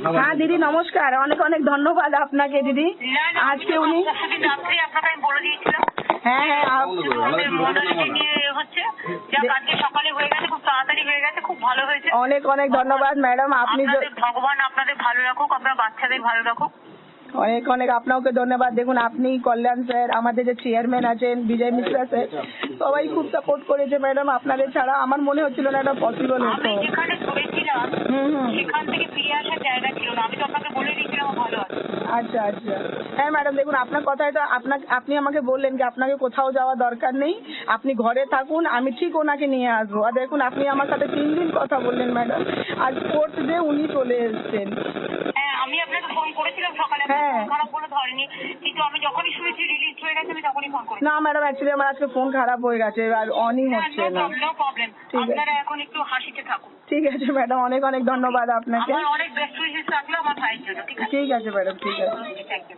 হ্যাঁ দিদি নমস্কার, অনেক অনেক ধন্যবাদ আপনাকে দিদি। আজকে উনি আপনাকে আমি বলে দিয়েছিলাম। হ্যাঁ হ্যাঁ হচ্ছে আজকে সকালে হয়ে গেছে, খুব তাড়াতাড়ি হয়ে গেছে, খুব ভালো হয়েছে। অনেক অনেক ধন্যবাদ ম্যাডাম। আপনি ভগবান আপনাদের ভালো রাখুক, আপনার বাচ্চাদের ভালো রাখুক। অনেক অনেক আপনাকে ধন্যবাদ। দেখুন আপনি, কল্যাণ স্যার, আমাদের যে চেয়ারম্যান আছেন বিজয় মিশ্রা স্যার, সবাই খুব সাপোর্ট করেছে ম্যাডাম। আপনাদের ছাড়া আমার মনে হচ্ছিল না এটা পসিবল হতো। যেখানে ধরেছিলাম সেখান থেকে ফিরে আসার জায়গা ছিল না, আমি তো আপনাকে বলে দিয়েছিলাম ভালো আছে। আচ্ছা আচ্ছা, হ্যাঁ ম্যাডাম দেখুন আপনার কথাটা, আপনি আমাকে বললেন যে আপনাকে কোথাও যাওয়া দরকার নেই, আপনি ঘরে থাকুন, আমি ঠিক ওনাকে নিয়ে আসবো। আর দেখুন আপনি আমার সাথে 3 দিন কথা বললেন ম্যাডাম, আর 4th ডে উনি চলে এসেছেন। আমি আপনাকে ফোন করেছিলাম সকালে, খারাপ বলে ধরেনি, কিন্তু আমি যখনই শুনেছি রিলিজ হয়ে গেছে আমি তখনই ফোন করেছি। না ম্যাডাম অ্যাকচুয়ালি আমার আজকে ফোন খারাপ হয়ে গেছে আর অনই হচ্ছে না। নো প্রবলেম, আপনারা এখন একটু হাসিতে থাকুন। ঠিক আছে ম্যাডাম, অনেক অনেক ধন্যবাদ আপনাকে। আমার অনেক বেস্ট উইশেস থাকলো আমার ভাইয়ের জন্য। ঠিক আছে ম্যাডাম, ঠিক আছে, থ্যাংক ইউ।